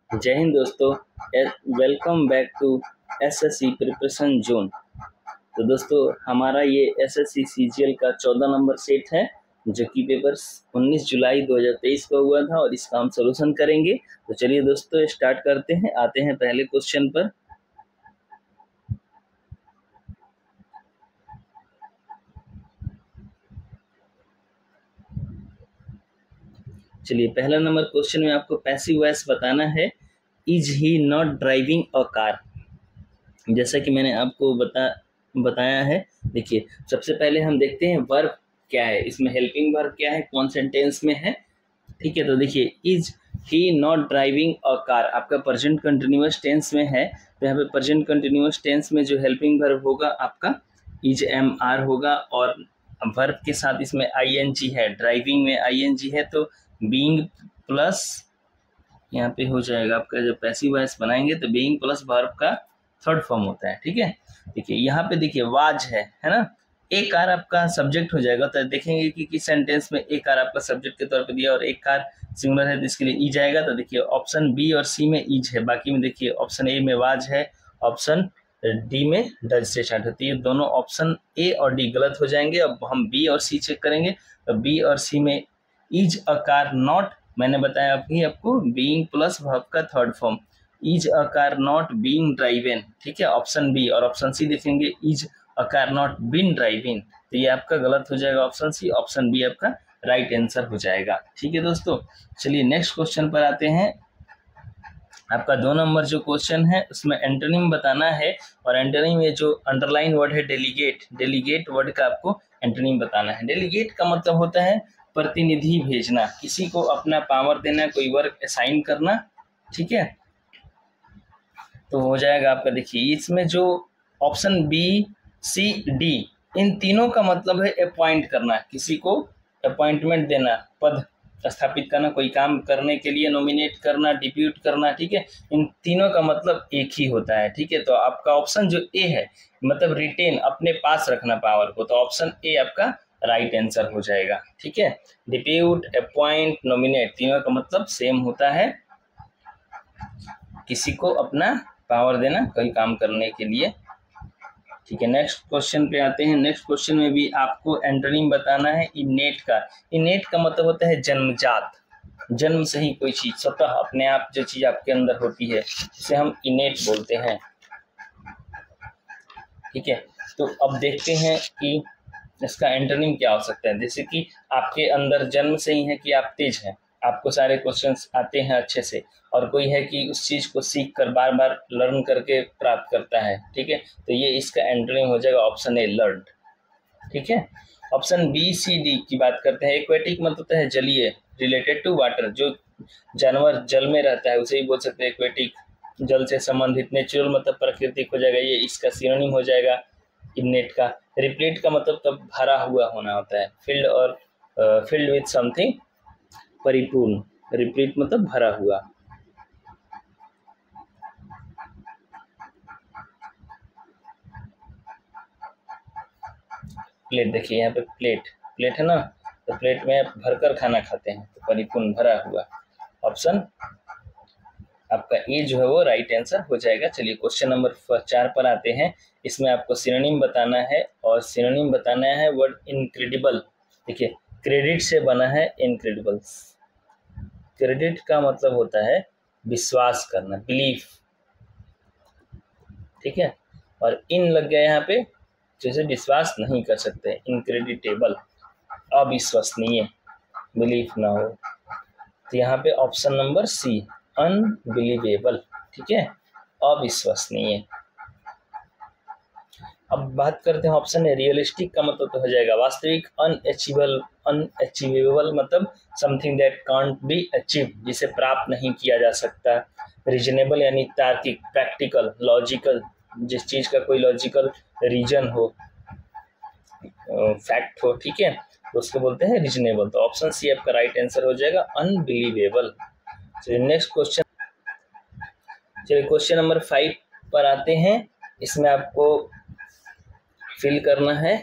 जय हिंद दोस्तों। Welcome back to SSC preparation zone. तो दोस्तों हमारा ये एसएससी सीजीएल का 14 नंबर सेट है जो कि पेपर 19 जुलाई 2023 को हुआ था और इसका हम सोल्यूशन करेंगे। तो चलिए दोस्तों स्टार्ट करते हैं, आते हैं पहले क्वेश्चन पर। चलिए पहला नंबर क्वेश्चन में आपको पैसिव वॉइस बताना है, is he not driving a car. जैसा कि मैंने आपको बताया है। देखिए सबसे पहले हम देखते हैं वर्ब क्या है, इसमें हेल्पिंग वर्ब क्या है, कौन सेंटेंस में है। ठीक है, तो देखिए is he not driving a car आपका प्रेजेंट कंटिन्यूअस टेंस में है। तो यहाँ पे प्रेजेंट कंटिन्यूअस टेंस में जो हेल्पिंग वर्ब होगा आपका इज एम आर होगा और वर्ब के साथ इसमें आई एन जी है, ड्राइविंग में आई एन जी है तो बीइंग प्लस यहाँ पे हो जाएगा आपका जब पैसिव वॉइस बनाएंगे तो बीइंग प्लस वर्ब का थर्ड फॉर्म होता है। ठीक है, देखिए यहाँ पे देखिए वाज है ना, एक कार आपका सब्जेक्ट हो जाएगा। तो देखेंगे कि किस सेंटेंस में एक कार आपका सब्जेक्ट के तौर पे दिया और एक कार सिंगुलर है तो इसके लिए ई जाएगा। तो देखिए ऑप्शन बी और सी में ईज है, बाकी में देखिए ऑप्शन ए में वाज है, ऑप्शन डी में डज से स्टार्ट होती है। दोनों ऑप्शन ए और डी गलत हो जाएंगे। अब हम बी और सी चेक करेंगे तो बी और सी में इज अ कार नॉट, मैंने बताया आपको बीइंग प्लस वर्ब का third form, is a car not being driven. ठीक है, ऑप्शन बी और ऑप्शन सी देखेंगे is a car not been driving, तो ये आपका गलत हो जाएगा ऑप्शन सी, ऑप्शन बी आपका राइट आंसर हो जाएगा। ठीक है दोस्तों, चलिए नेक्स्ट क्वेश्चन पर आते हैं। आपका 2 नंबर जो क्वेश्चन है उसमें एंटोनिम बताना है और एंटोनिम में जो अंडरलाइन वर्ड है डेलीगेट, डेलीगेट वर्ड का आपको एंटोनिम बताना है। डेलीगेट का मतलब होता है प्रतिनिधि भेजना, किसी को अपना पावर देना, कोई वर्क असाइन करना। ठीक है, तो हो जाएगा आपका, देखिए इसमें जो ऑप्शन बी सी डी इन तीनों का मतलब है अपॉइंट करना, किसी को अपॉइंटमेंट देना, पद स्थापित करना, कोई काम करने के लिए नॉमिनेट करना, डिप्यूट करना। ठीक है, इन तीनों का मतलब एक ही होता है। ठीक है, तो आपका ऑप्शन जो ए है मतलब रिटेन, अपने पास रखना पावर को, तो ऑप्शन ए आपका राइट आंसर हो जाएगा। ठीक है, डिप्यूट, अपॉइंट, नॉमिनेट तीनों का मतलब सेम होता है, किसी को अपना पावर देना कोई काम करने के लिए। ठीक है, नेक्स्ट क्वेश्चन पे आते हैं। नेक्स्ट क्वेश्चन में भी आपको एंटोनिम बताना है इनेट का। इनेट का मतलब होता है जन्मजात, जन्म से ही कोई चीज स्वतः अपने आप जो चीज आपके अंदर होती है उसे हम इनेट बोलते हैं। ठीक है, तो अब देखते हैं कि इसका एंटोनिम क्या हो सकता है। जैसे कि आपके अंदर जन्म से ही है कि आप तेज हैं, आपको सारे क्वेश्चंस आते हैं अच्छे से, और कोई है कि उस चीज को सीख कर बार बार लर्न करके प्राप्त करता है। ठीक है, तो ये इसका एंटोनिम हो जाएगा ऑप्शन ए लर्न। ठीक है, ऑप्शन बी सी डी की बात करते हैं। एक्वेटिक मतलब होता है जलीय, रिलेटेड टू वाटर, जो जानवर जल में रहता है उसे ही बोल सकते हैं एक्वेटिक, जल से संबंधित। नेचुरल मतलब प्राकृतिक हो जाएगा, ये इसका सिनोनिम हो जाएगा इनेट का। रिप्लीट का मतलब तब भरा हुआ होना होता है, फिल्ड और फिल्ड विथ समथिंग, परिपूर्ण, रिप्लीट मतलब भरा हुआ। प्लेट देखिए यहाँ पे प्लेट, प्लेट है ना, तो प्लेट में भरकर खाना खाते हैं तो परिपूर्ण, भरा हुआ। ऑप्शन आपका ए जो है वो राइट आंसर हो जाएगा। चलिए क्वेश्चन नंबर 4 पर आते हैं। इसमें आपको सिनोनिम बताना है और सिनोनिम बताना है वर्ड इनक्रेडिबल। देखिए क्रेडिट से बना है इनक्रेडिबल्स, क्रेडिट का मतलब होता है विश्वास करना, बिलीफ। ठीक है, और इन लग गया यहाँ पे, जैसे विश्वास नहीं कर सकते, इनक्रेडिटेबल, अविश्वसनीय, बिलीफ ना हो, तो यहाँ पे ऑप्शन नंबर सी अनबिलीवेबल। ठीक है, अविश्वसनीय। अब बात करते हैं ऑप्शन है रियलिस्टिक का मतलब तो हो जाएगा वास्तविक, अनअचीवेबल, अनअचीवेबल मतलब something that can't be achieve, जिसे प्राप्त नहीं किया जा सकता। रीजनेबल यानी तार्किक, प्रैक्टिकल, लॉजिकल, जिस चीज का कोई लॉजिकल रीजन हो, फैक्ट हो। ठीक है, तो उसको बोलते हैं रीजनेबल, तो ऑप्शन सी आपका राइट आंसर हो जाएगा अनबिलीवेबल। चलिए नेक्स्ट क्वेश्चन, चलिए क्वेश्चन नंबर 5 पर आते हैं। इसमें आपको फिल करना है,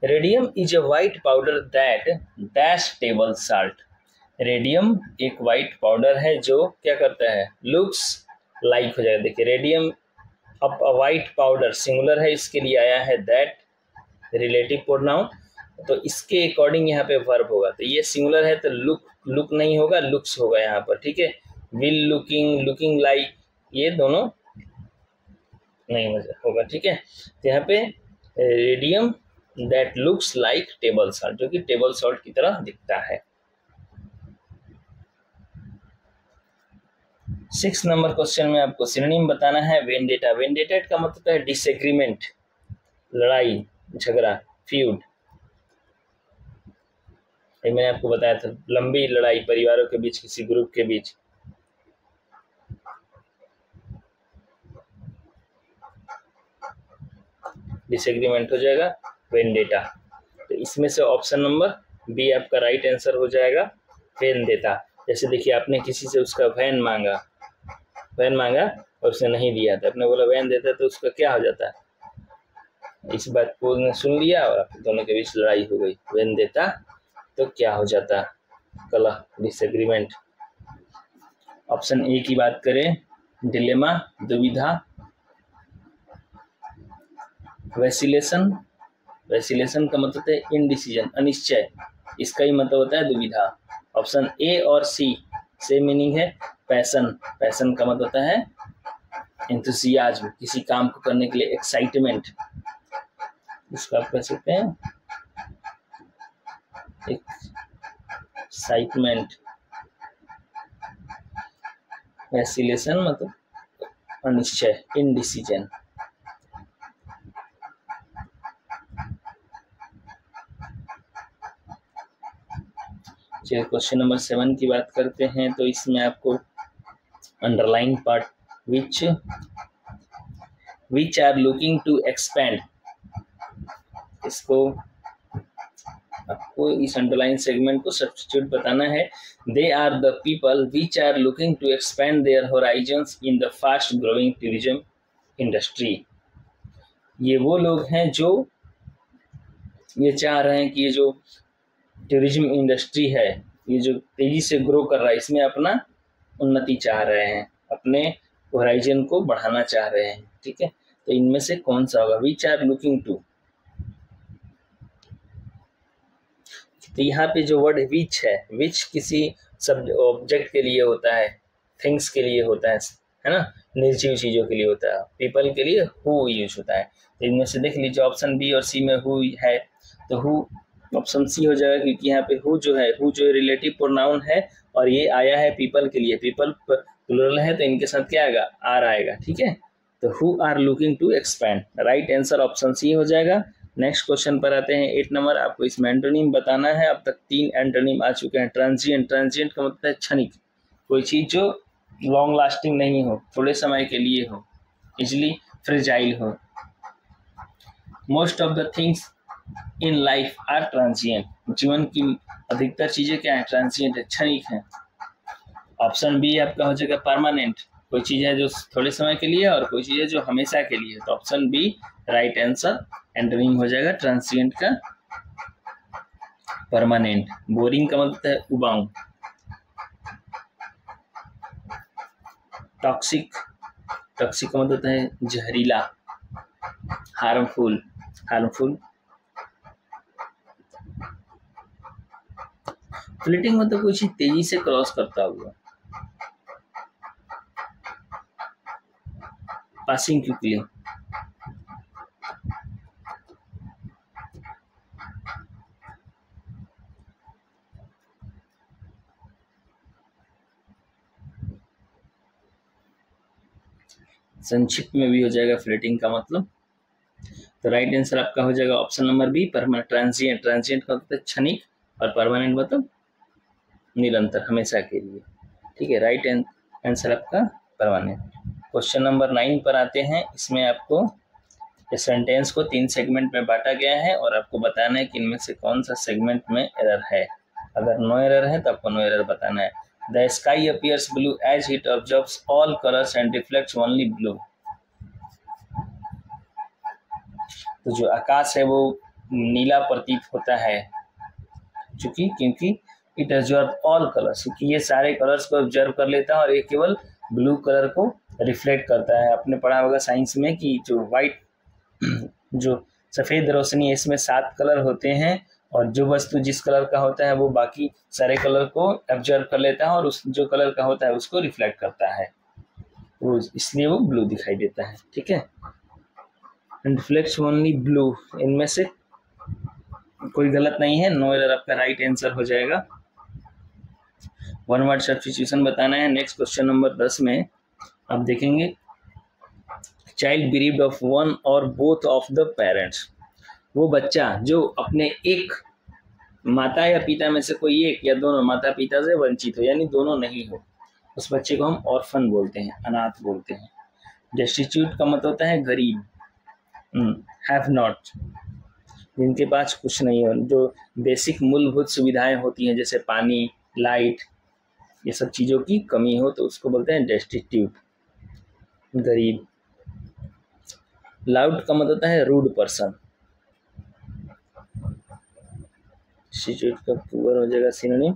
radium is a white powder that dash table salt. Radium एक वाइट पाउडर है जो क्या करता है, लुक्स लाइक हो जाएगा। देखिए रेडियम अब वाइट पाउडर सिंगुलर है, इसके लिए आया है दैट रिलेटिव प्रोनाउन, तो इसके अकॉर्डिंग यहाँ पे वर्ब होगा। तो ये सिंगुलर है तो लुक नहीं होगा, लुक्स होगा यहाँ पर, ठीक है। विल, लुकिंग, लुकिंग लाइक, ये दोनों नहीं होगा, ठीक है। तो यहाँ पे radium that looks like table salt, जो कि टेबल सॉल्ट की तरह दिखता है। 6 नंबर क्वेश्चन में आपको सिनोनिम बताना है वेंडेटा। वेंडेटा का मतलब है डिसएग्रीमेंट, लड़ाई झगड़ा, फ्यूड। मैंने आपको बताया था लंबी लड़ाई परिवारों के बीच, किसी ग्रुप के बीच। डिसएग्रीमेंट हो जाएगा वेंडेटा। तो इसमें से ऑप्शन नंबर बी आपका राइट आंसर हो जाएगा, वेंडेटा। जैसे देखिए आपने किसी से उसका वैन मांगा और उसने नहीं दिया, तो आपने बोला वैन देता, तो उसका क्या हो जाता है, इस बात को उसने सुन लिया और आप दोनों के बीच लड़ाई हो गई। वैन देता तो क्या हो जाता, कलह, डिसएग्रीमेंट। ऑप्शन ए की बात करें, डिलेमा, दुविधा, वैसिलेशन। वैसिलेशन का मतलब है इनडिसीजन, अनिश्चय, इसका ही मतलब होता है दुविधा। ऑप्शन ए और सी सेम मीनिंग है, पैशन। पैशन का मतलब होता है एंथुसियाज्म, किसी काम को करने के लिए एक्साइटमेंट, इसको आप कह सकते हैं एक्साइटमेंट। वैसिलेशन मतलब अनिश्चय, इनडिसीजन। चलिए क्वेश्चन नंबर 7 की बात करते हैं। तो इसमें आपको underline part which are looking to expand, इसको आपको इस अंडरलाइन सेगमेंट को सब्स्टिट्यूट बताना है। They are the people which are looking to expand their horizons in the fast growing tourism industry. ये वो लोग हैं जो ये चाह रहे हैं कि ये जो टूरिज्म इंडस्ट्री है, ये जो तेजी से ग्रो कर रहा है, इसमें अपना उन्नति चाह रहे हैं, अपने होराइजन को बढ़ाना चाह रहे हैं, ठीक है। तो इनमें से कौन सा होगा, विच आर लुकिंग टू। तो यहाँ पे जो वर्ड विच है, विच किसी सब ऑब्जेक्ट के लिए होता है, थिंग्स के लिए होता है ना, निर्जीव चीजों के लिए होता है। पीपल के लिए हु यूज होता है। तो इनमें से देख लीजिए ऑप्शन बी और सी में हु है, तो हु ऑप्शन सी हो जाएगा, क्योंकि यहाँ पे हु जो है रिलेटिव प्रोनाउन है और ये आया है पीपल के लिए। पीपल प्लुरल है तो इनके साथ क्या आएगा, आर आएगा, ठीक है। तो who are looking to expand, right answer option C हो जाएगा। नेक्स्ट क्वेश्चन पर आते हैं 8 नंबर। आपको इसमें एंटोनिम बताना है। अब तक 3 एंटोनिम आ चुके हैं। ट्रांजिएंट, ट्रांजिएंट का मतलब है क्षणिक, कोई चीज जो लॉन्ग लास्टिंग नहीं हो, थोड़े समय के लिए हो, इजिली फ्रेजाइल हो। Most of the things in life are transient, जीवन की अधिकतर चीजें क्या है, ट्रांजिएंट है, क्षणिक है। ऑप्शन बी आपका हो जाएगा परमानेंट, कोई चीज है जो थोड़े समय के लिए और कोई चीज है जो हमेशा के लिए। तो option B right answer antonym हो जाएगा ट्रांसिएंट का, परमानेंट। बोरिंग का मतलब है उबाऊ। टॉक्सिक, टॉक्सिक का मतलब होता है जहरीला, हार्मफुल, हार्मफुल। फ्लिटिंग मतलब कोई चीज तेजी से क्रॉस करता हुआ, पासिंग क्विकली। संक्षिप्त में भी हो जाएगा फ्लिटिंग का मतलब। तो राइट आंसर आपका हो जाएगा option number B, permanent. Transient, transient का मतलब क्षणिक और परमानेंट मतलब निरंतर, हमेशा के लिए, ठीक है। राइट आंसर आपका परमानेंट। क्वेश्चन नंबर 9 पर आते हैं। इसमें आपको इस सेंटेंस को 3 सेगमेंट में बांटा गया है और आपको बताना है कि इनमें से कौन सा सेगमेंट में एरर है। अगर नो एरर है तो आपको नो एरर बताना है। The sky appears blue as it observes all colours and reflects only blue. तो जो आकाश है वो नीला प्रतीत होता है, क्योंकि इट ऑब्जर्व ऑल कलर्स, क्योंकि ये सारे कलर्स को ऑब्जर्व कर लेता है और ये केवल ब्लू कलर को रिफ्लेक्ट करता है। आपने पढ़ा होगा साइंस में कि जो वाइट जो सफ़ेद रोशनी है इसमें 7 कलर होते हैं और जो वस्तु जिस कलर का होता है वो बाकी सारे कलर को ऑब्जर्व कर लेता है और उस जो कलर का होता है उसको रिफ्लेक्ट करता है, वो इसलिए वो ब्लू दिखाई देता है। ठीक है, एंड रिफ्लेक्ट्स ओनली ब्लू, इनमें से कोई गलत नहीं है, नो एरर आपका राइट आंसर हो जाएगा। वन वर्ड सब्स्टिट्यूशन बताना है। नेक्स्ट क्वेश्चन नंबर 10 में आप देखेंगे चाइल्ड bereaved ऑफ वन और बोथ ऑफ द पेरेंट्स, वो बच्चा जो अपने एक माता या पिता में से कोई एक या दोनों माता पिता से वंचित हो, यानी दोनों नहीं हो, उस बच्चे को हम ऑर्फन बोलते हैं, अनाथ बोलते हैं। डेस्टिट्यूट का मतलब होता है गरीब, हैव नॉट, जिनके पास कुछ नहीं हो, जो बेसिक मूलभूत सुविधाएं होती हैं जैसे पानी, लाइट, ये सब चीज़ों की कमी हो तो उसको बोलते हैं डेस्टिट्यूट, गरीब। लाउड का मतलब होता है रूड पर्सन, डेस्टिट्यूट का पुअर हो जाएगा सिनोनिम,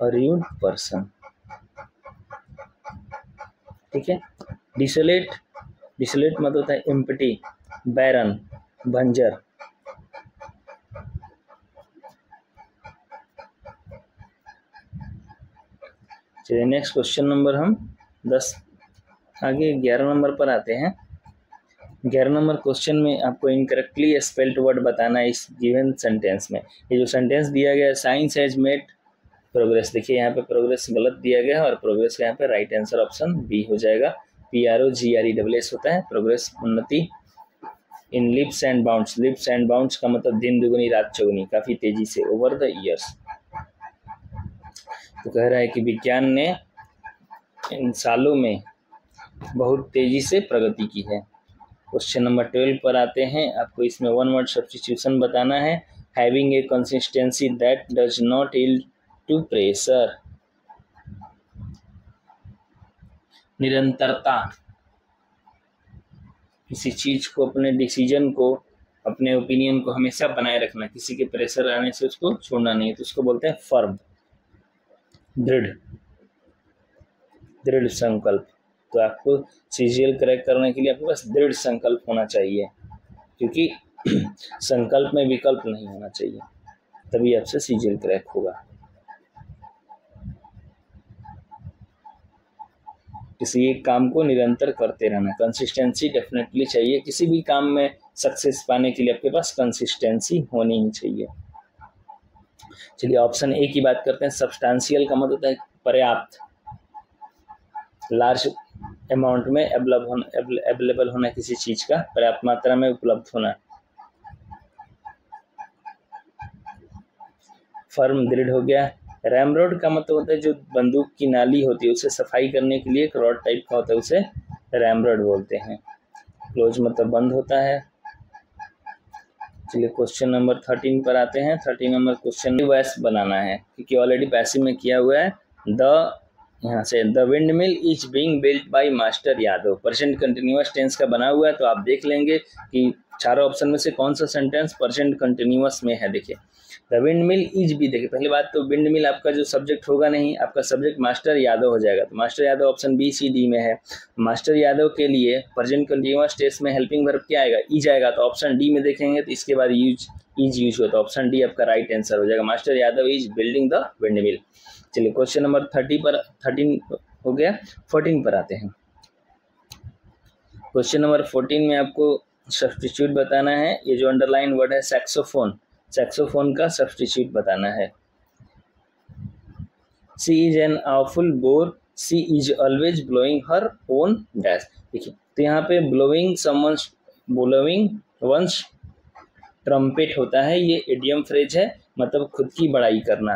और रूड पर्सन। ठीक है, डिसोलेट, डिसोलेट मतलब होता है एम्प्टी, बैरन, बंजर। चलिए नेक्स्ट क्वेश्चन नंबर हम 10 आगे 11 नंबर पर आते हैं। 11 नंबर क्वेश्चन में आपको इनकरेक्टली स्पेल्ड वर्ड बताना है इस गिवन सेंटेंस में। ये जो सेंटेंस दिया गया है साइंस हैज मेड प्रोग्रेस, देखिए यहाँ पे प्रोग्रेस गलत दिया गया है और प्रोग्रेस का यहाँ पे राइट आंसर ऑप्शन बी हो जाएगा। PROGRESS होता है प्रोग्रेस, उन्नति। In leaps and bounds, leaps and bounds का मतलब दिन दुगनी रात चौगुनी, काफ़ी तेजी से, ओवर द ईयर्स। तो कह रहा है कि विज्ञान ने इन सालों में बहुत तेजी से प्रगति की है। क्वेश्चन नंबर 12 पर आते हैं। आपको इसमें वन वर्ड सब्स्टिट्यूशन बताना है। Having a consistency that does not yield to pressure, निरंतरता, किसी चीज को, अपने डिसीजन को, अपने ओपिनियन को हमेशा बनाए रखना, किसी के प्रेशर आने से उसको छोड़ना नहीं है, तो उसको बोलते हैं फर्म, दृढ़, दृढ़ संकल्प। तो आपको सीजीएल क्रैक करने के लिए आपके पास दृढ़ संकल्प होना चाहिए, क्योंकि संकल्प में विकल्प नहीं होना चाहिए, तभी आपसे सीजीएल क्रैक होगा। किसी एक काम को निरंतर करते रहना, कंसिस्टेंसी डेफिनेटली चाहिए, किसी भी काम में सक्सेस पाने के लिए आपके पास कंसिस्टेंसी होनी ही चाहिए। चलिए ऑप्शन ए की बात करते हैं। सब्सटेंशियल का मतलब होता है पर्याप्त, लार्ज अमाउंट में अवेलेबल होना, किसी चीज का पर्याप्त मात्रा में उपलब्ध होना। फर्म, दृढ़ हो गया। रैमरोड का मतलब होता है जो बंदूक की नाली होती है उसे सफाई करने के लिए एक रॉड टाइप का होता है, उसे रैमरोड बोलते हैं। क्लोज मतलब बंद होता है। चलिए क्वेश्चन नंबर 13 पर आते हैं। 13 नंबर क्वेश्चन वैस बनाना है, क्योंकि ऑलरेडी पैसिव में किया हुआ है। यहाँ से the windmill is being built by master Yadav, present continuous tense का बना हुआ है, तो आप देख लेंगे कि चारों ऑप्शन में से कौन सा सेंटेंस प्रेजेंट कंटिन्यूअस में है। देखिए द विंड मिल इज भी, देखिए पहली बात तो विंड मिल आपका जो सब्जेक्ट होगा नहीं, आपका सब्जेक्ट मास्टर यादव हो जाएगा, तो master Yadav option B C D में है। मास्टर यादव के लिए प्रेजेंट कंटिन्यूअस टेंस में हेल्पिंग वर्ब क्या आएगा, इज आएगा, तो ऑप्शन डी में देखेंगे तो इसके बाद इज यूज हुआ, तो ऑप्शन डी आपका राइट आंसर हो जाएगा। Master Yadav is building the wind mill. चलिए क्वेश्चन नंबर 13 हो गया। 14 पर आते हैं। क्वेश्चन नंबर 14 में आपको सब्स्टिट्यूट बताना है। ये जो अंडरलाइन वर्ड है सैक्सोफोन, सैक्सोफोन का सब्स्टिट्यूट बताना है। She is an awful bore, she is always blowing her own dash. देखिए तो यहाँ पे blowing someone's, blowing one's trumpet होता है, ये इडियम फ्रेज है, मतलब खुद की बड़ाई करना।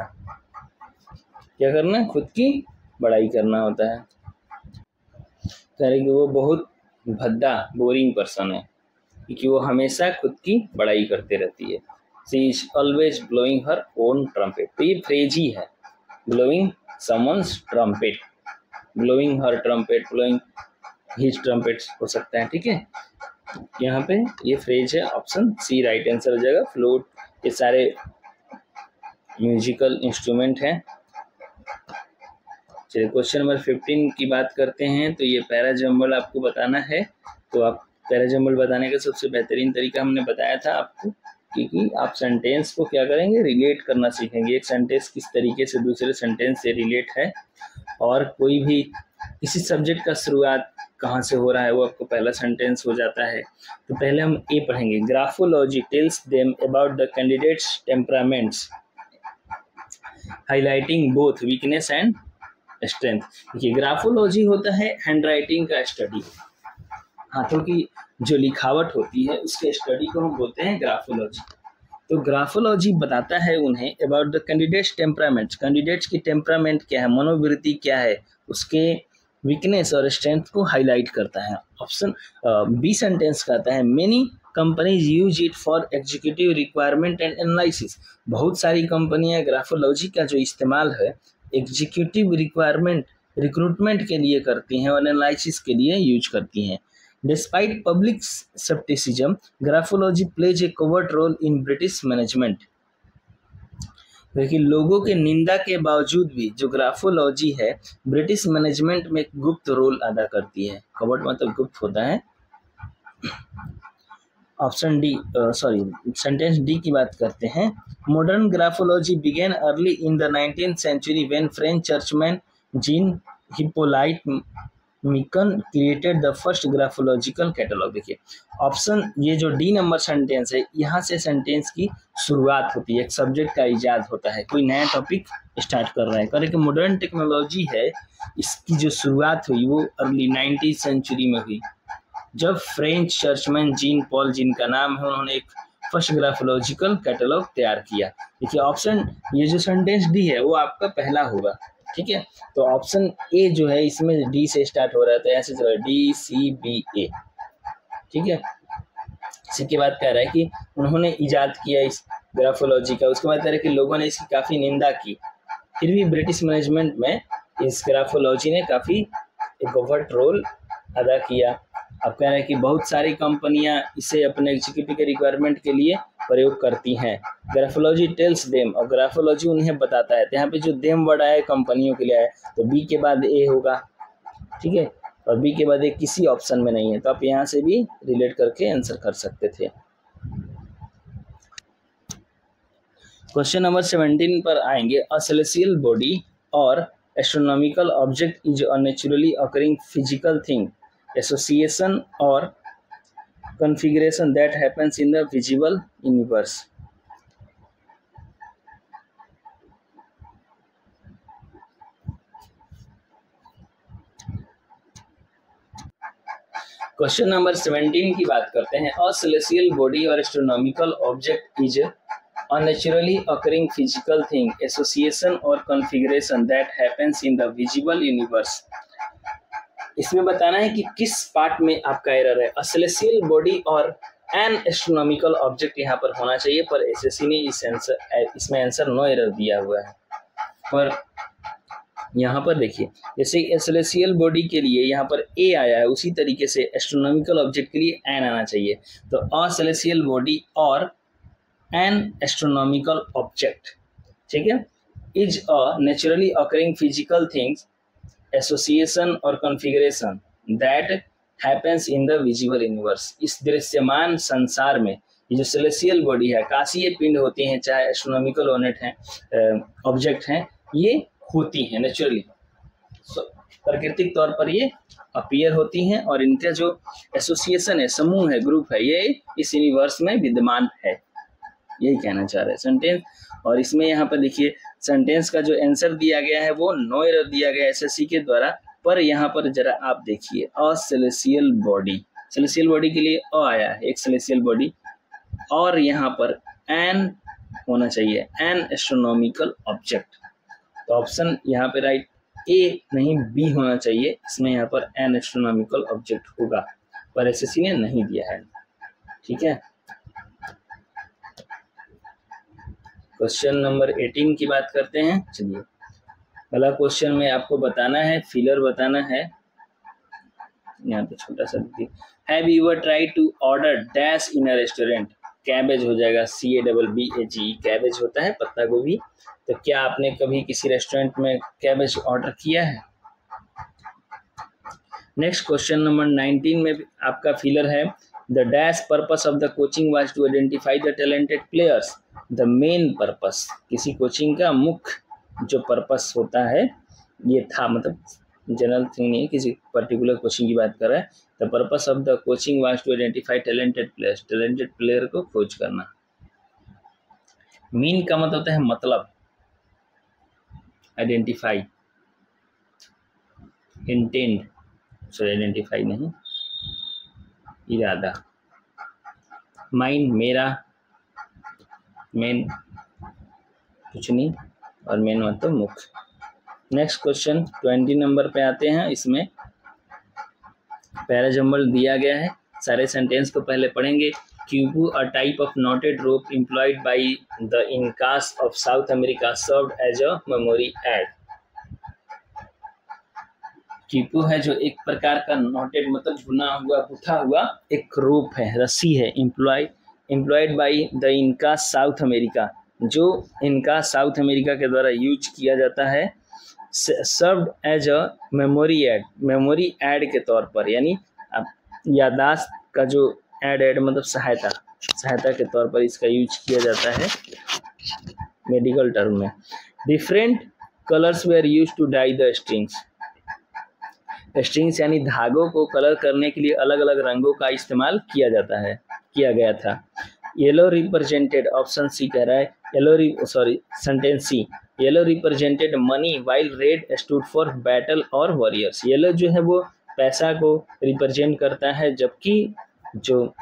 क्या करना, खुद की बड़ाई करना होता है। कह रहे कि वो बहुत भद्दा, बोरिंग पर्सन है, क्योंकि वो हमेशा खुद की बड़ाई करते रहती है। She is always blowing her own trumpet, तो ये फ्रेज ही है, ब्लोइंग समवंस ट्रम्पेट, ब्लोइंग हर ट्रम्पेट, ब्लोइंग हिज ट्रम्पेट हो सकता है। ठीक है, यहाँ पे ये फ्रेज है, ऑप्शन सी राइट आंसर हो जाएगा। फ्लूट, ये सारे म्यूजिकल इंस्ट्रूमेंट है। चलिए क्वेश्चन नंबर 15 की बात करते हैं। तो ये पैराजम्बल आपको बताना है। तो आप पैराजम्बल बताने का सबसे बेहतरीन तरीका हमने बताया था आपको कि आप सेंटेंस को क्या करेंगे, रिलेट करना सीखेंगे। एक सेंटेंस किस तरीके से दूसरे सेंटेंस से रिलेट है, और कोई भी किसी सब्जेक्ट का शुरुआत कहाँ से हो रहा है वो आपको पहला सेंटेंस हो जाता है। तो पहले हम ए पढ़ेंगे। Graphology tells them about the candidates temperaments highlighting both weakness and strength. देखिए ग्राफोलॉजी होता है हैंडराइटिंग का स्टडी, हाथों की जो लिखावट होती है उसके स्टडी को हम बोलते हैं ग्राफोलॉजी। तो ग्राफोलॉजी बताता है उन्हें about the candidates temperaments, candidates की टेम्परामेंट क्या है, मनोवृत्ति क्या है, उसके वीकनेस और स्ट्रेंथ को हाईलाइट करता है। ऑप्शन बी सेंटेंस कहता है many companies use it for executive requirement and analysis. बहुत सारी कंपनियां ग्राफोलॉजी का जो इस्तेमाल है एग्जीक्यूटिव रिक्वायरमेंट रिक्रूटमेंट के लिए करती हैं और एनालिसिस के लिए यूज करती हैं। Despite public scepticism, graphology plays a covert role in British management. देखिए लोगों के निंदा के बावजूद भी जो ग्राफोलॉजी है ब्रिटिश मैनेजमेंट में एक गुप्त रोल अदा करती है। कवर्ट मतलब गुप्त होता है। ऑप्शन डी सेंटेंस डी की बात करते हैं। Modern graphology began early in the 19th century when French churchman Jean Hippolyte Michon created the first graphological catalogue. देखिए ऑप्शन ये जो डी नंबर सेंटेंस है यहाँ से सेंटेंस की शुरुआत होती है, एक सब्जेक्ट का इजाद होता है, कोई नया टॉपिक स्टार्ट कर रहा है। करें कि मॉडर्न टेक्नोलॉजी है इसकी जो शुरुआत हुई वो अर्ली 19th सेंचुरी में हुई, जब फ्रेंच चर्चमैन जीन पॉल जिनका नाम है उन्होंने एक फर्स्ट ग्राफोलॉजिकल कैटलॉग तैयार किया। देखिए ऑप्शन ये जो सेंटेंस डी है वो आपका पहला होगा, ठीक है। तो ऑप्शन ए जो है इसमें डी से स्टार्ट हो रहा है, तो ऐसे चलो डी सी बी ए, ठीक है। इसी के बाद कह रहा है कि उन्होंने इजाद किया इस ग्राफोलॉजी का, उसके बाद कह रहा है कि लोगों ने इसकी काफ़ी निंदा की, फिर भी ब्रिटिश मैनेजमेंट में इस ग्राफोलॉजी ने काफ़ी एक ओवर्ट रोल अदा किया। अब कह रहे हैं कि बहुत सारी कंपनियां इसे अपने एग्जीक्यूटिव के रिक्वायरमेंट के लिए प्रयोग करती हैं। ग्राफोलॉजी टेल्स देम, और ग्राफोलॉजी उन्हें बताता है। तो यहाँ पे जो देम वर्ड आया कंपनियों के लिए आया, तो बी के बाद ए होगा, ठीक है, और बी के बाद ए किसी ऑप्शन में नहीं है, तो आप यहाँ से भी रिलेट करके आंसर कर सकते थे। क्वेश्चन नंबर 17 पर आएंगे। अ सेलेस्टियल बॉडी और astronomical object is a naturally occurring physical thing, association or configuration that happens in the visible universe। Question number 17 की बात करते हैं। अ सेलेस्टियल बॉडी और astronomical object is a naturally occurring physical thing, association or configuration that happens in the visible universe। इसमें बताना है कि किस पार्ट में आपका एरर है। सेलेस्टियल बॉडी और एन एस्ट्रोनॉमिकल ऑब्जेक्ट यहाँ पर होना चाहिए, पर एसएससी ने इसमें आंसर नो एरर दिया हुआ है। पर यहाँ पर देखिए जैसे सेलेस्टियल बॉडी के लिए यहाँ पर ए आया है, उसी तरीके से एस्ट्रोनॉमिकल ऑब्जेक्ट के लिए एन आना चाहिए। तो अ सेलेस्टियल बॉडी और एन एस्ट्रोनॉमिकल ऑब्जेक्ट, ठीक है, is a naturally occurring physical things, association और configuration that happens in the visible universe. इस दृश्यमान संसार में ये जो सेलेस्टियल बॉडी है, आकाशीय पिंड होती हैं, चाहे एस्ट्रोनॉमिकल यूनिट हैं, ऑब्जेक्ट हैं, ये होती हैं नेचुरली, प्राकृतिक तौर पर ये अपीयर होती हैं, और इनका जो एसोसिएशन है, समूह है, ग्रुप है, ये इस यूनिवर्स में विद्यमान है। यही कहना चाह रहे हैं सेंटेंस। और इसमें यहाँ पर देखिए सेंटेंस का जो आंसर दिया गया है वो नो एरर दिया गया है एसएससी के द्वारा। पर यहाँ पर जरा आप देखिए अ सेलेस्टियल बॉडी, सेलेस्टियल बॉडी के लिए अ आया है, एक सेलेस्टियल बॉडी, और यहाँ पर एन होना चाहिए, एन एस्ट्रोनॉमिकल ऑब्जेक्ट। तो ऑप्शन यहाँ पे राइट ए नहीं बी होना चाहिए, इसमें यहाँ पर एन एस्ट्रोनॉमिकल ऑब्जेक्ट होगा, पर एसएससी ने नहीं दिया है, ठीक है। क्वेश्चन नंबर 18 की बात करते हैं। चलिए पहला क्वेश्चन में आपको बताना है, फिलर बताना है, यहाँ पे छोटा सा देखिए। Have you ever tried to order dash in a restaurant, cabbage हो जाएगा, CABBAGE, कैबेज होता है पत्ता गोभी। तो क्या आपने कभी किसी रेस्टोरेंट में कैबेज ऑर्डर किया है? नेक्स्ट क्वेश्चन नंबर 19 में आपका फिलर है, the dash purpose of the coaching was to identify the talented players. The main purpose, किसी कोचिंग का मुख्य जो पर्पस होता है ये था, मतलब जनरल थिंग नहीं, किसी पर्टिकुलर कोचिंग की बात कर रहा है। The purpose of the coaching was to identify talented players, talented player को खोज करना। मीन का मतलब होता है मतलब, आइडेंटिफाई, इंटेंड, सॉरी आइडेंटिफाई नहीं, इरादा। माइन मेरा, मेन कुछ नहीं, और मेन मतलब मुख्य। नेक्स्ट क्वेश्चन 20 नंबर पे आते हैं। इसमें पैराजम्बल दिया गया है, सारे सेंटेंस को पहले पढ़ेंगे। Quipu, a type of knotted rope employed by the Incas of South America, served as a memory aid. Quipu है जो एक प्रकार का नॉटेड मतलब बुना हुआ, गुथा हुआ एक रोप है, रस्सी है, एम्प्लॉयड बाय द इनका साउथ अमेरिका, जो इनका साउथ अमेरिका के द्वारा यूज किया जाता है। Served as a memory aid, memory aid के तौर पर, यानी याददाश्त का जो एड मतलब सहायता के तौर पर इसका यूज किया जाता है मेडिकल टर्म में। Different colours were used to dye the strings, strings यानी धागों को कलर करने के लिए अलग अलग रंगों का इस्तेमाल किया गया था। येलो रिप्रेजेंटेड, ऑप्शन सी कह रहा है, sentence C, yellow represented money while red stood for battle और वॉरियर्स। येलो जो है वो पैसा को रिप्रेजेंट करता है, जबकि जो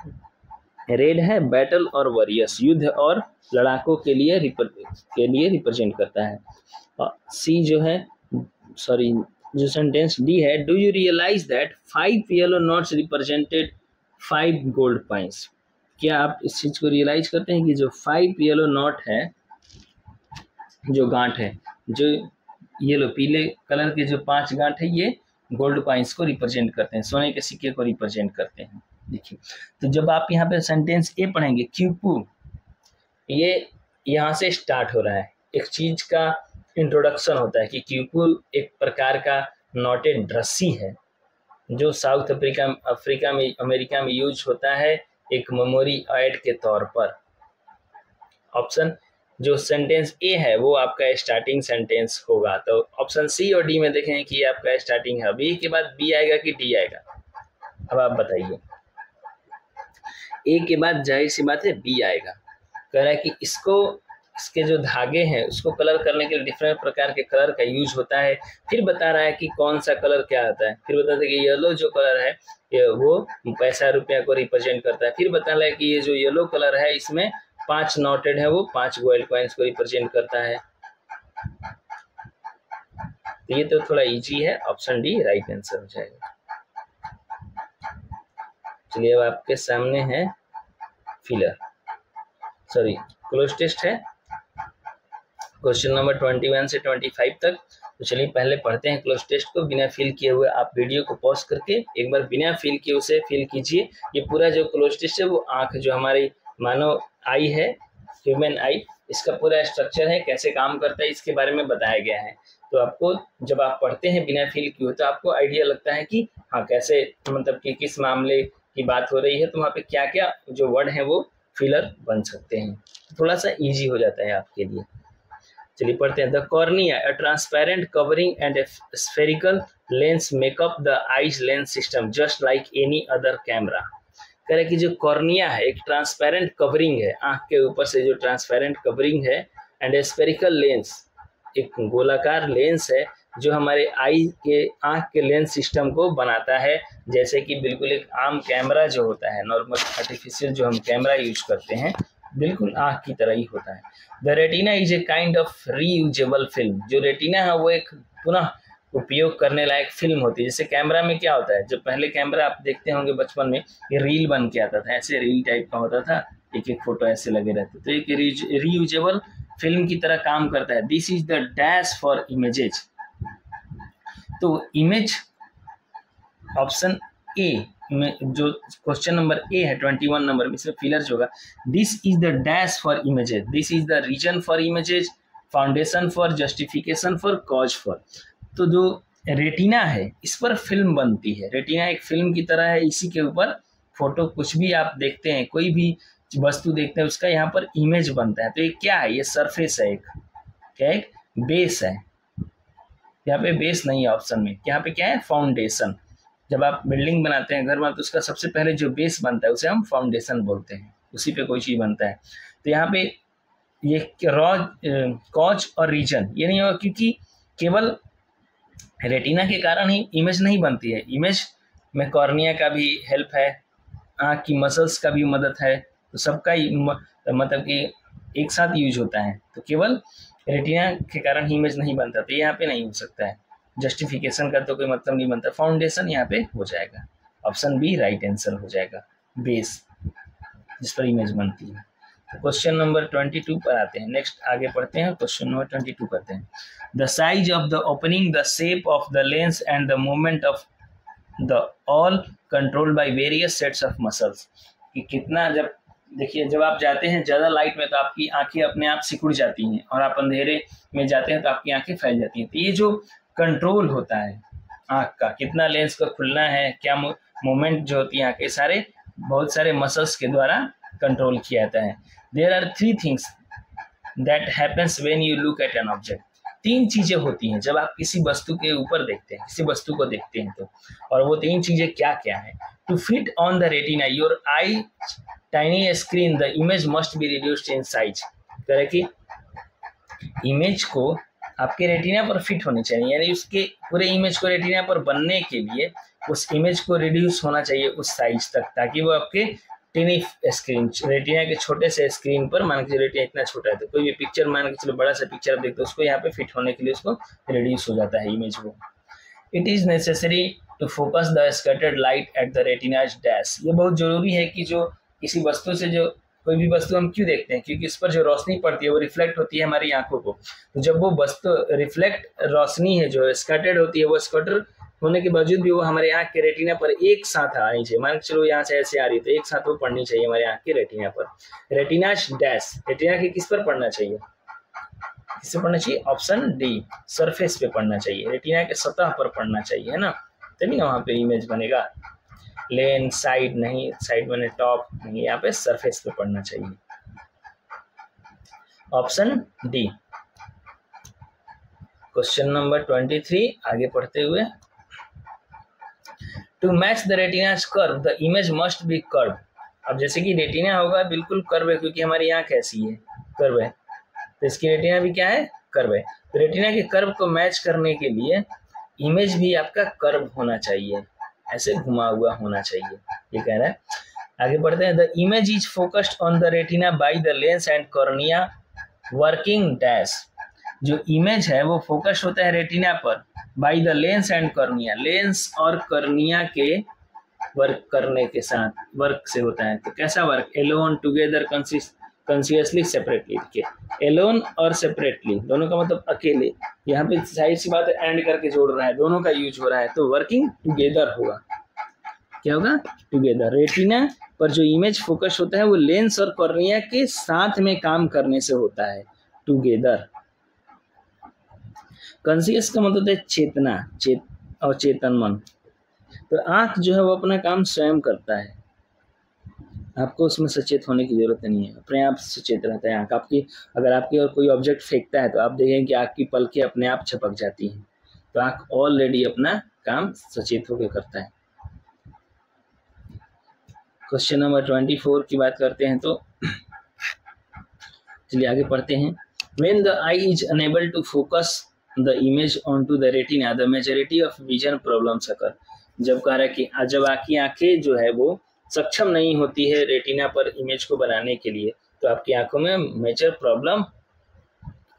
रेड है बैटल और वॉरियर्स, युद्ध और लड़ाकों के लिए रिप्रेजेंट करता है। सी जो है, सॉरी जो सेंटेंस डी है, do you realise that 5 yellow notes represented 5 gold coins. क्या आप इस चीज को रियलाइज करते हैं कि जो 5 येलो नोट है, जो गांठ है, जो येलो पीले कलर के जो 5 गांठ है, ये गोल्ड कॉइन्स को रिप्रेजेंट करते हैं, सोने के सिक्के को रिप्रेजेंट करते हैं। देखिए, तो जब आप यहाँ पे सेंटेंस ए पढ़ेंगे, क्यूपू, ये यहाँ से स्टार्ट हो रहा है, एक चीज का इंट्रोडक्शन होता है कि क्यूपू एक प्रकार का नॉटेड रस्सी है जो साउथ अफ्रीका में अमेरिका में यूज होता है एक मेमोरी एड के तौर पर। ऑप्शन जो सेंटेंस ए है वो आपका स्टार्टिंग सेंटेंस होगा। तो ऑप्शन सी और डी में देखें कि आपका स्टार्टिंग है, बी के बाद बी आएगा कि डी आएगा, अब आप बताइए। ए के बाद जाहिर सी बात है बी आएगा। कह रहा है कि इसके जो धागे हैं उसको कलर करने के लिए डिफरेंट प्रकार के कलर का यूज होता है। फिर बता रहा है कि कौन सा कलर क्या आता है, फिर बताते हैं कि येलो जो कलर है ये वो पैसा रुपया को रिप्रेजेंट करता है। फिर बता रहा है कि ये जो येलो कलर है इसमें 5 नोटेड है, वो 5 गोल्ड कॉइन्स को रिप्रेजेंट करता है। तो ये तो थोड़ा इजी है, ऑप्शन डी राइट आंसर हो जाएगा। चलिए अब आपके सामने है फिलर, सॉरी क्लोज टेस्ट है, क्वेश्चन नंबर 21 से 25 तक। तो चलिए पहले पढ़ते हैं क्लोज टेस्ट को बिना फिल किए हुए। आप वीडियो को पॉज करके एक बार बिना फिल किए उसे फिल कीजिए। ये पूरा जो क्लोज टेस्ट है वो आंख जो हमारी मानव आई है, ह्यूमन आई, इसका पूरा स्ट्रक्चर है, कैसे काम करता है इसके बारे में बताया गया है। तो आपको जब आप पढ़ते हैं बिना फिल किए तो आपको आइडिया लगता है कि हाँ कैसे, मतलब कि किस मामले की बात हो रही है, तो वहाँ पे क्या क्या जो वर्ड है वो फिलर बन सकते हैं, थोड़ा सा ईजी हो जाता है आपके लिए। चलिए पढ़ते हैं। The cornea, a transparent covering and A spherical lens make up the eyes lens system just like any other camera. कह रहे कि जो कॉर्निया है एक ट्रांसपेरेंट कवरिंग है, आंख के ऊपर से जो ट्रांसपेरेंट कवरिंग है, एंड ए स्फेरिकल लेंस, एक गोलाकार लेंस है जो हमारे आई के आंख के लेंस सिस्टम को बनाता है, जैसे कि बिल्कुल एक आम कैमरा जो होता है, नॉर्मल आर्टिफिशियल जो हम कैमरा यूज करते हैं, बिल्कुल आंख की तरह ही होता है। The retina is a kind of reusable film. जो रेटिना है वो एक पुनः उपयोग करने लायक फिल्म होती है। जैसे कैमरा में क्या होता है, जब पहले कैमरा आप देखते होंगे बचपन में, ये रील बन के आता था, ऐसे रील टाइप का होता था, एक एक फोटो ऐसे लगे रहते, तो एक रीयूजेबल फिल्म की तरह काम करता है। This is the dash for images. तो इमेज ऑप्शन ए में जो क्वेश्चन नंबर ए है 21 नंबर में, इसमें फिलर जो होगा, this is the dash for images, this is the reason for images, foundation for, justification for, cause for. तो जो रेटिना है इस पर फिल्म बनती है, रेटिना एक फिल्म की तरह है, इसी के ऊपर फोटो कुछ भी आप देखते हैं, कोई भी वस्तु देखते हैं उसका यहाँ पर इमेज बनता है। तो ये क्या है, ये सरफेस है, एक क्या है, एक बेस है। यहाँ पे बेस नहीं है ऑप्शन में, यहाँ पे क्या है, फाउंडेशन। जब आप बिल्डिंग बनाते हैं, घर बनाते हैं, तो उसका सबसे पहले जो बेस बनता है उसे हम फाउंडेशन बोलते हैं, उसी पे कोई चीज बनता है। तो यहाँ पे ये कॉज और रीजन ये नहीं होगा, क्योंकि केवल रेटिना के कारण ही इमेज नहीं बनती है, इमेज में कॉर्निया का भी हेल्प है, आँख की मसल्स का भी मदद है, तो सबका मतलब कि एक साथ यूज होता है। तो केवल रेटिना के कारण ही इमेज नहीं बनता, तो यहाँ पे नहीं हो सकता है। जस्टिफिकेशन का तो कोई मतलब नहीं बनता, फाउंडेशन यहाँ पे हो जाएगा, ऑप्शन बी राइट आंसर हो जाएगा, बेस जिस पर इमेज बनती है। तो क्वेश्चन नंबर 22 पर आते हैं, नेक्स्ट आगे पढ़ते हैं, क्वेश्चन नंबर 22 करते हैं। The size of the opening, the shape of the lens and the movement of the all controlled by various sets of muscles. कि कितना, जब देखिए जब आप जाते हैं ज़्यादा लाइट में तो आपकी आंखें अपने आप सिकुड़ जाती हैं, और आप अंधेरे में जाते हैं तो आपकी आंखें फैल जाती हैं। तो ये जो कंट्रोल होता है आंख का, कितना लेंस को खुलना है, क्या मूवमेंट जो होती है आंखें, सारे बहुत सारे मसल्स के द्वारा कंट्रोल किया जाता है। There are 3 things that happens when you look at an object. 3 चीजें होती हैं जब आप किसी वस्तु के ऊपर देखते हैं, किसी वस्तु को देखते हैं तो, और वो 3 चीजें क्या क्या है। To fit on the retina your eye tiny screen the image must be reduced in size. कह रहे कि इमेज को आपके रेटिना पर फिट होनी चाहिए, यानी उसके पूरे इमेज को रेटिना पर बनने के लिए उस इमेज को रिड्यूस होना चाहिए उस साइज तक, ताकि वो आपके टिनी स्क्रीन, रेटिना के छोटे से स्क्रीन पर, मान के रेटिना इतना छोटा है तो कोई भी पिक्चर, मान के चलो बड़ा सा पिक्चर आप देखते हो, उसको यहाँ पे फिट होने के लिए उसको रिड्यूस हो जाता है इमेज वो। It is necessary to focus the scattered light at the retina's dash. ये बहुत जरूरी है कि जो किसी वस्तु से, जो कोई भी वस्तु हम क्यों देखते हैं, क्योंकि इस पर जो रोशनी पड़ती है वो रिफ्लेक्ट होती है हमारी आंखों को। तो जब वो वस्तु रिफ्लेक्ट रोशनी है जो स्कैटर्ड होती है, वो स्कैटर होने के बावजूद भी वो हमारे आंख के रेटिना पर एक साथ आनी चाहिए। मान चलो यहाँ से ऐसे आ रही है तो एक साथ वो पढ़नी चाहिए हमारे आंख के रेटिना पर। रेटिनाज डैश, रेटिना के किस पर पढ़ना चाहिए, किससे पढ़ना चाहिए, ऑप्शन डी सरफेस पे पढ़ना चाहिए, रेटिना के सतह पर पढ़ना चाहिए, है ना, तभी ना वहाँ पे इमेज बनेगा। लेन साइड नहीं, साइड बने टॉप नहीं, यहाँ पे सरफेस पे पढ़ना चाहिए, ऑप्शन डी। क्वेश्चन नंबर 23 आगे पढ़ते हुए, to match the retina's curve the image must be curve. अब जैसे कि रेटिना होगा बिल्कुल कर्व है, क्योंकि हमारी आंख ऐसी है, कर्व है, तो इसकी रेटिना भी क्या है, कर्व है। तो रेटिना के कर्व को मैच करने के लिए इमेज भी आपका कर्व होना चाहिए, ऐसे घुमा हुआ होना चाहिए, ये कह रहा है। आगे बढ़ते हैं, the image is focused on the retina by the lens and cornea working dash. जो इमेज है वो फोकस होता है रेटिना पर by the lens and cornea, lens और कॉर्निया के वर्क करने के साथ, वर्क से होता है। तो कैसा work, Elon, together, consciously, separately. देखिए एलोन और सेपरेटली दोनों का मतलब अकेले, यहाँ पे साइड सी बात है, एंड करके जोड़ रहा है, दोनों का यूज हो रहा है, तो वर्किंग टुगेदर होगा, क्या होगा, टुगेदर। रेटिना पर जो इमेज फोकस होता है वो लेंस और कॉर्निया के साथ में काम करने से होता है, टुगेदर। कॉन्शियस का मतलब है चेतना, और चेतन मन। तो आंख जो है वो अपना काम स्वयं करता है, आपको उसमें सचेत होने की जरूरत नहीं है, अपने आप सचेत रहता है आंख आपकी। अगर आपकी और कोई ऑब्जेक्ट फेंकता है तो आप देखेंगे कि आंख की पलकें अपने आप छपक जाती हैं, तो आंख ऑलरेडी अपना काम सचेत होकर करता है। क्वेश्चन नंबर 24 की बात करते हैं तो चलिए आगे पढ़ते हैं। When the eye is unable to focus the image onto the retina, the majority of vision problems occur। जब कह रहा है कि जब आपकी आंखें जो है वो सक्षम नहीं होती है रेटिना पर इमेज को बनाने के लिए, तो आपकी आंखों में मेजर प्रॉब्लम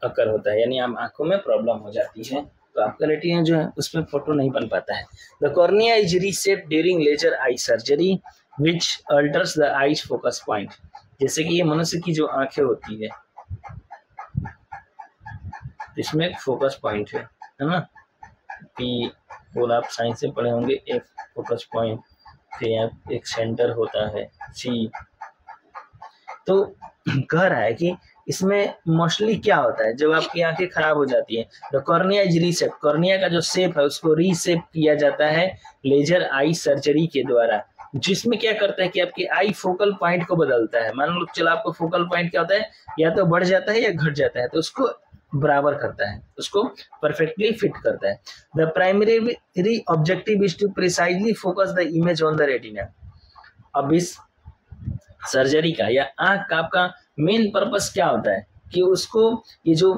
अकर होता है, यानी आंखों में प्रॉब्लम हो जाती है, तो आपका रेटिना जो है उसमें फोटो नहीं बन पाता है। The cornea is reshaped during laser eye surgery which alters the eye's focus point. जैसे कि ये मनुष्य की जो आंखें होती है इसमें एक फोकस पॉइंट है ना, पी और आप साइंस से पढ़े होंगे, एफ फोकस पॉइंट, फिर यहाँ एक सेंटर होता है सी। तो कह रहा है कि इसमें मोस्टली क्या होता है जब आपकी आंखें खराब हो जाती है, द कॉर्निया इज रीसेप, कॉर्निया का जो शेप है उसको रीसेप किया जाता है लेजर आई सर्जरी के द्वारा, जिसमें क्या करता है कि आपके आई फोकल पॉइंट को बदलता है। मान लो चलो आपको फोकल पॉइंट क्या होता है, या तो बढ़ जाता है या घट जाता है, तो उसको बराबर करता है, उसको परफेक्टली फिट करता है। The primary objective is to precisely focus the image on the retina. अब इस सर्जरी का या आंख का आपका मेन पर्पस क्या होता है कि उसको ये जो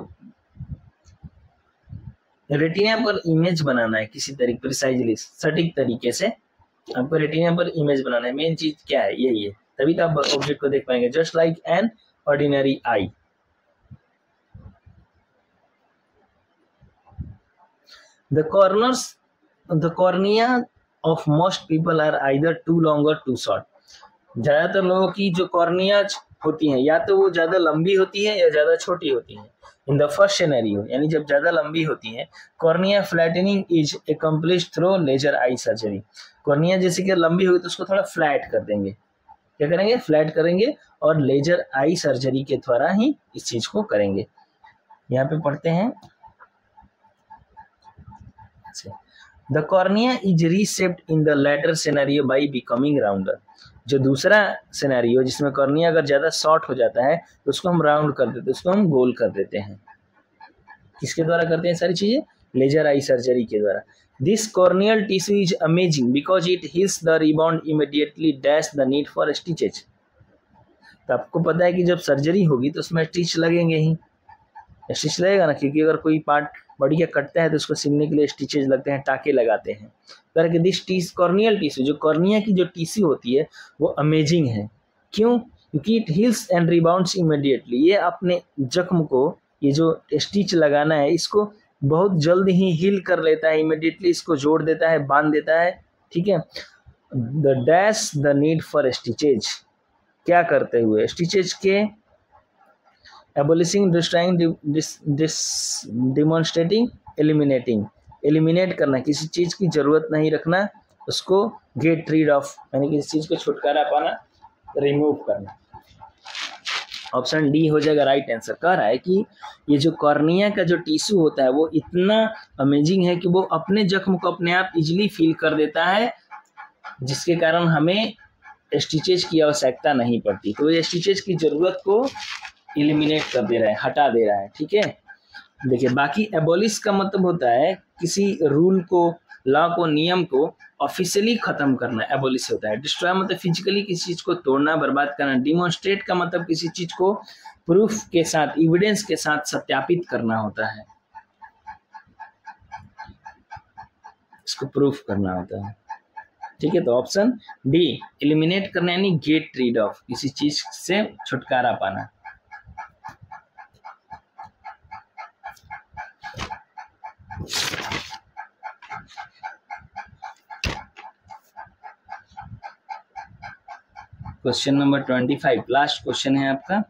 रेटिना पर इमेज बनाना है किसी तरीके प्रिसाइजली सटीक तरीके से, आपको रेटिना पर इमेज बनाना है, मेन चीज क्या है यही है, तभी तो आप ऑब्जेक्ट को देख पाएंगे just like an ordinary eye. The cornea of most people are either too long or too short. ज्यादातर लोगों की जो कॉर्निया होती हैं या तो वो ज्यादा लंबी होती है या ज्यादा छोटी होती है। इन द फर्स्ट सिनेरियो, यानी जब ज्यादा लंबी होती है, cornea flattening is accomplished through laser eye surgery. Cornea जैसे कि लंबी होगी तो उसको थोड़ा फ्लैट कर देंगे, क्या करेंगे, फ्लैट करेंगे, और लेजर आई सर्जरी के द्वारा ही इस चीज को करेंगे। यहाँ पे पढ़ते हैं, the cornea is reshaped in the latter scenario by becoming rounder. जो दूसरा सिनेरियो जिसमें कॉर्निया अगर ज्यादा शॉर्ट हो जाता है तो उसको हम राउंड कर देते हैं, उसको हम गोल कर देते हैं। किसके द्वारा करते हैं सारी चीजें, लेजर आई सर्जरी के द्वारा। This corneal tissue is amazing because it heels the rebound immediately dash the need for stitches. तो आपको पता है कि जब सर्जरी होगी तो उसमें स्टिच लगेंगे ही, स्टिच लगेगा ना, क्योंकि अगर कोई पार्ट बॉडी का कटता है तो उसको सिलने के लिए स्टिचेज लगते हैं, टाके लगाते हैं। करके दिस कॉर्नियल टिश्यू, जो कॉर्निया की जो टिश्यू होती है वो अमेजिंग है। क्यों? क्योंकि it heels and rebounds immediately. ये अपने जख्म को, ये जो स्टिच लगाना है इसको बहुत जल्द ही हील कर लेता है, इमीडिएटली इसको जोड़ देता है, बांध देता है, ठीक है। The dash the need for stitches, क्या करते हुए, स्टिचेज के एबोलिशिंग, डिस्ट्रॉइंग, डिमॉन्स्ट्रेटिंग, एलिमिनेटिंग। एलिमिनेट करना, किसी चीज की जरूरत नहीं रखना, उसको गेट रीड ऑफ, यानी किसी चीज को छुटकारा पाना, रिमूव करना। ऑप्शन डी हो जाएगा राइट आंसर। कह रहा है कि ये जो कॉर्निया का जो टिश्यू होता है वो इतना अमेजिंग है कि वो अपने जख्म को अपने आप इजिली फील कर देता है, जिसके कारण हमें स्टिचेज की आवश्यकता नहीं पड़ती। तो ये स्टिचेज की जरूरत को इलिमिनेट कर दे रहा है, हटा दे रहा है, ठीक है। देखिए बाकी एबोलिश का मतलब होता है किसी रूल को, लॉ को, नियम को ऑफिशियली खत्म करना, एबोलिश होता है। डिस्ट्रॉय मतलब फिजिकली किसी चीज को तोड़ना, बर्बाद करना। डिमॉन्स्ट्रेट का मतलब किसी चीज को प्रूफ के साथ, एविडेंस के साथ सत्यापित करना होता है, इसको प्रूफ करना होता है, ठीक है। तो ऑप्शन डी एलिमिनेट करना यानी गेट रीड ऑफ, किसी चीज से छुटकारा पाना। क्वेश्चन नंबर 25, लास्ट क्वेश्चन है आपका।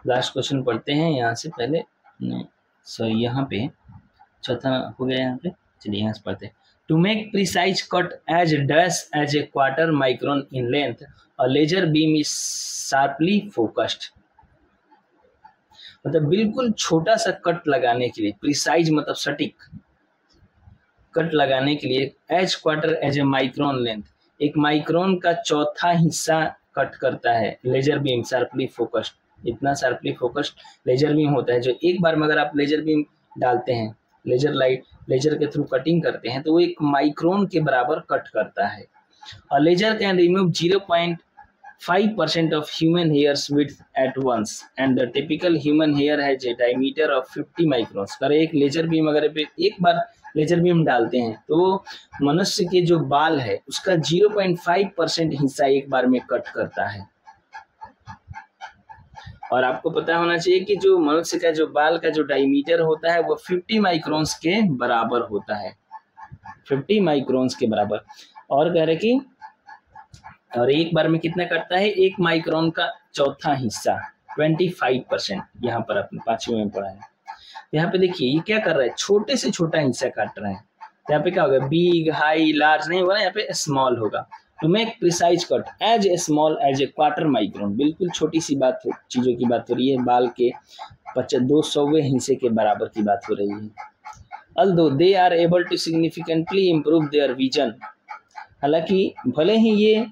लास्ट क्वेश्चन पढ़ते हैं यहाँ से पहले, सॉरी यहाँ पे चौथा हो गया, यहाँ पे चलिए यहाँ से पढ़ते हैं। To make precise cut as dash as a quarter micron in length, a laser beam is sharply focused. मतलब बिल्कुल छोटा सा कट लगाने के लिए, प्रिसाइज मतलब सटीक कट लगाने के लिए, as quarter as a micron length, एक माइक्रोन का चौथा हिस्सा कट करता है लेजर बीम शार्पली फोकस्ड। इतना शार्पली फोकस्ड लेजर बीम होता है, जो एक बार में अगर आप लेजर बीम डालते हैं, लेजर के थ्रू कटिंग करते हैं, तो वो एक माइक्रोन के बराबर कट करता है। और laser can remove 0.5% of human hairs width at once and the typical human hair has a diameter of 50 microns। अगर एक लेजर बीम, अगर एक बार लेजर बीम डालते हैं तो मनुष्य के जो बाल है उसका 0.5% हिस्सा एक बार में कट करता है। और आपको पता होना चाहिए कि जो मनुष्य का जो बाल का जो डायमीटर होता है वो 50 माइक्रोन्स के बराबर होता है, 50 माइक्रोन्स के बराबर। और कह रहे कि और एक बार में कितना करता है, 1 माइक्रोन का चौथा हिस्सा 25%। यहाँ पर आपने 5वीं में पढ़ा है। यहाँ पे देखिए ये क्या कर रहा है, छोटे से छोटा हिस्सा काट रहा है। यहाँ पे क्या होगा, बिग, हाई, लार्ज नहीं होगा, यहाँ पे स्मॉल होगा। To make precise cut as a small as a quarter micron, बिल्कुल छोटी सी बात हो, चीजों की बात हो रही है, बाल के 200वें हिस्से के बराबर की बात हो रही है। Although they are able to significantly improve their vision, हालांकि भले ही ये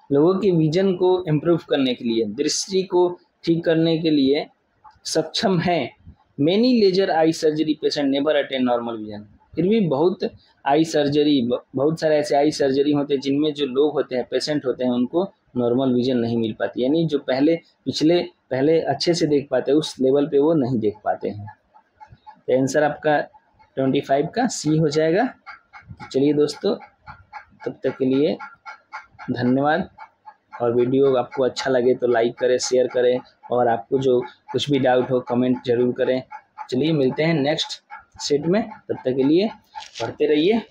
लोगों के विजन को इम्प्रूव करने के लिए, दृष्टि को ठीक करने के लिए सक्षम है। Many laser eye surgery patient never attain normal vision, फिर भी बहुत सारे ऐसे आई सर्जरी होते हैं जिनमें जो लोग होते हैं, पेशेंट होते हैं, उनको नॉर्मल विजन नहीं मिल पाती, यानी जो पहले अच्छे से देख पाते हैं उस लेवल पे वो नहीं देख पाते हैं। तो आंसर आपका 25 का सी हो जाएगा। चलिए दोस्तों, तब तक के लिए धन्यवाद। और वीडियो आपको अच्छा लगे तो लाइक करें, शेयर करें, और आपको जो कुछ भी डाउट हो कमेंट जरूर करें। चलिए मिलते हैं नेक्स्ट सेट में, तब तक के लिए पढ़ते रहिए।